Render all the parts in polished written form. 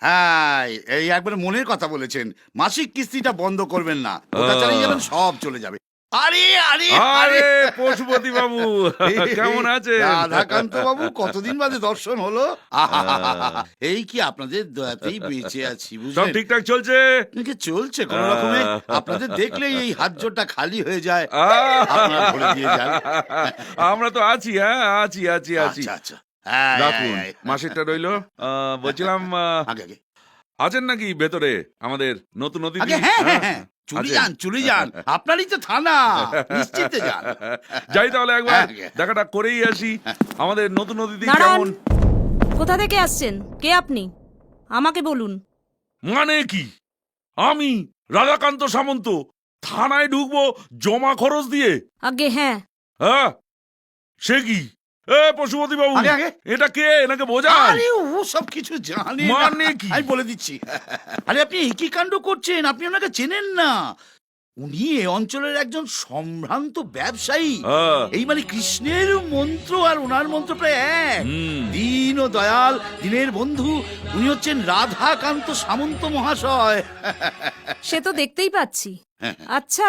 হ্যাঁ, এই একবার মনের কথা বলেছেন। মাসিক কিস্তিটা বন্ধ করবেন না, ওটা চালিয়ে যাবেন, সব চলে যাবে। আরে আরে আরে পশুপতি বাবু, কেমন আছেন? রাধাকান্ত বাবু, কতদিন বাদে দর্শন হলো। এই কি আপনাদের দয়াতেই বেঁচে আছি, সব বুঝলেন? ঠিকঠাক চলছে? নাকি চলছে কোন রকমে। আপনাদের দেখলেই এই হাত জোড়টা খালি হয়ে যায়, আপনারা ভরে দিয়ে যান। আমরা তো আছি, হ্যাঁ আছি আছি আছি। আচ্ছা আচ্ছা, হ্যাঁ, রাখুন, হ্যাঁ, হ্যাঁ। মাসেরটা রইলো। বলছিলাম আগে আগে আছেন নাকি ভেতরে আমাদের নতুন অতিথি? আগে, হ্যাঁ হ্যাঁ হ্যাঁ, চলে আছেন? যান চলে যান, আপনারই তো থানা, নিশ্চিন্তে যান। যাই তাহলে একবার হ্যাঁ। দেখাটা করেই আসি আমাদের নতুন অতিথি দাঁড়ান। কেমন। কোথা থেকে আসছেন? কে আপনি? আমাকে বলুন। মানে কি, আমি রাধাকান্ত সামন্ত থানায় ঢুকবো জমা খরচ দিয়ে? আগে হ্যাঁ। হ্যাঁ, সে কি? পশুপতি বাবু, আগে আগে, এটা কে, এনাকে বোঝান। আরে ও সব কিছু জানি না। মানে কি? আমি বলে দিচ্ছি। আরে আপনি কি কাণ্ড করছেন, আপনি ওনাকে চেনেন না। উনি এই অঞ্চলের একজন সম্ভ্রান্ত ব্যবসায়ী। এই মানে কৃষ্ণের মন্ত্র আর ওনার মন্ত্র প্রায় এক। দীন ও দয়াল, দিনের বন্ধু। উনি হচ্ছেন রাধাকান্ত সামন্ত মহাশয়। সে তো দেখতেই পাচ্ছি। আচ্ছা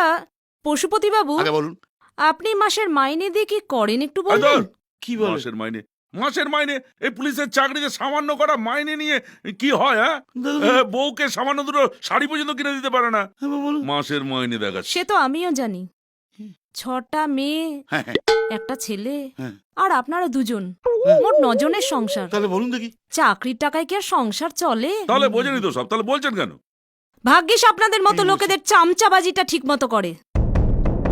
পশুপতি বাবু, আগে বলুন। আপনি মাসের মাইনে দিয়ে কি করেন একটু বলবেন? কি বলেন? মাসের মাইনে? এই পুলিশের চাকরিতে সামান্য করা মাইনে নিয়ে কি হয়? হ্যাঁ, বউকে সামান্য দুটো শাড়ি পর্যন্ত কিনে দিতে পারে না, মাসের মাইনে দেখাচ্ছে। সে তো আমিও জানি। 6টা মেয়ে, হ্যাঁ, হ্যাঁ, একটা ছেলে, হ্যাঁ। আর আপনারা দুজন, মোট 9 জনের সংসার। তাহলে বলুন দেখি। চাকরির টাকায় কি আর সংসার চলে? তাহলে বোঝেনি তো সব, তাহলে বলছেন কেন? ভাগ্যিস আপনাদের মতো লোকেদের চামচাবাজিটা ঠিক মতো করে।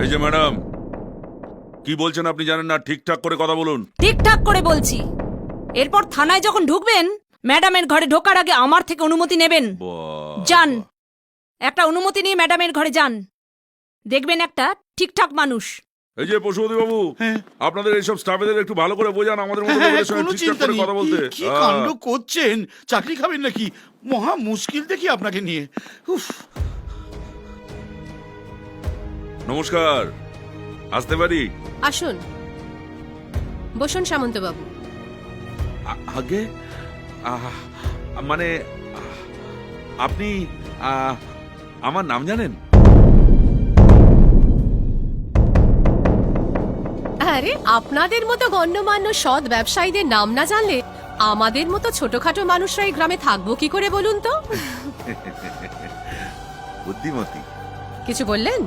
এই যে ম্যাডাম, কি বলছেন আপনি জানেন না, ঠিকঠাক করে কথা বলুন। ঠিকঠাক করে বলছি। এরপর থানায় যখন ঢুকবেন, ম্যাডামের ঘরে ঢোকার আগে আমার থেকে অনুমতি নেবেন। যান, একটা অনুমতি নিয়ে ম্যাডামের ঘরে যান, দেখবেন একটা ঠিকঠাক মানুষ। এই যে পশুপতি বাবু, হ্যাঁ। আপনাদের এইসব স্টাফেদের একটু ভালো করে বোঝান আমাদের মতো হ্যাঁ, লোকেদের সঙ্গে কোনো ঠিকঠাক চিন্তা করে নেই। কথা বলতে। কি কাণ্ড করছেন, চাকরি খাবেন নাকি? মহা মুশকিল দেখি আপনাকে নিয়ে। উফ। নমস্কার, আসতে পারি? আসুন, বসুন সামন্তবাবু। আগে মানে আপনি আমার নাম জানেন? আরে, আপনাদের মতো গণ্যমান্য সৎ ব্যবসায়ীদের নাম না জানলে আমাদের মতো ছোটখাটো মানুষরা এই গ্রামে থাকবো কি করে বলুন তো? বুদ্ধিমতী। কিছু বললেন?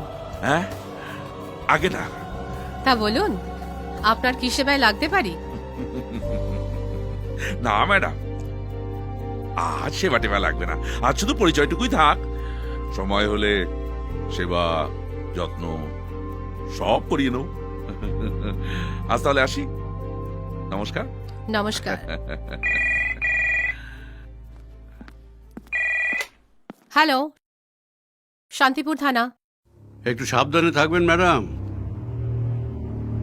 হ্যাঁ, আগে না। তা বলুন, আপনার কি সেবায় লাগতে পারি? না ম্যাডাম, আজ সেবা টেবা লাগবে না, আজ শুধু পরিচয়টুকুই থাক। সময় হলে সেবা যত্ন সব করিয়ে নেব। আজ তাহলে আসি, নমস্কার। নমস্কার। হ্যালো, শান্তিপুর থানা। একটু সাবধানে থাকবেন ম্যাডাম,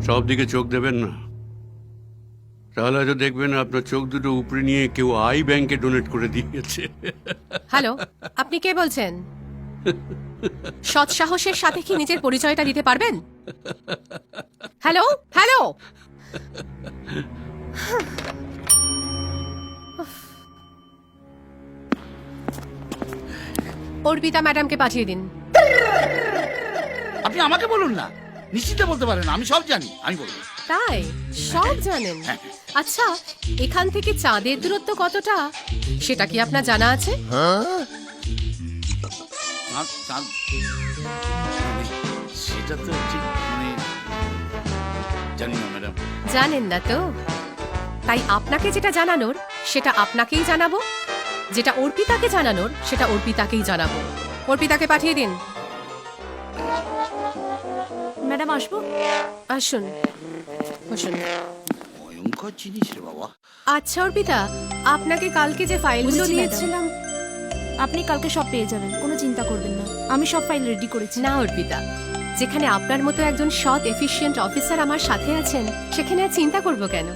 সব দিকে চোখ দেবেন না, তাহলে হয়তো দেখবেন আপনার চোখ দুটো উপরে নিয়ে কেউ আই ব্যাংকে ডোনেট করে দিয়েছে। হ্যালো, আপনি কে বলছেন? সৎ সাহসের সাথে কি নিজের পরিচয়টা দিতে পারবেন? হ্যালো হ্যালো, অর্পিতা ম্যাডামকে পাঠিয়ে দিন। আপনি আমাকে বলুন না, নিশ্চিত বলতে পারেন, আমি সব জানি, আমি বলবো। তাই সব জানেন? আচ্ছা, এখান থেকে চাঁদের দূরত্ব কতটা সেটা কি আপনার জানা আছে? সেটা তো ঠিক মানে জানি না ম্যাডাম। জানেন না তো? তাই আপনাকে যেটা জানানোর সেটা আপনাকেই জানাবো, যেটা অর্পিতাকে জানানোর সেটা অর্পিতাকেই জানাবো। অর্পিতাকে পাঠিয়ে দিন। ম্যাডাম আসবো? আসুন, বসুন। ভয়ঙ্কর জিনিস রে বাবা। আচ্ছা অর্পিতা, আপনাকে কালকে যে ফাইলগুলো বুঝেছি দিয়েছিলাম, আপনি কালকে সব পেয়ে যাবেন, কোনো চিন্তা করবেন না, আমি সব ফাইল রেডি করেছি। না অর্পিতা, যেখানে আপনার মতো একজন সৎ এফিশিয়েন্ট অফিসার আমার সাথে আছেন, সেখানে আর চিন্তা করব কেন?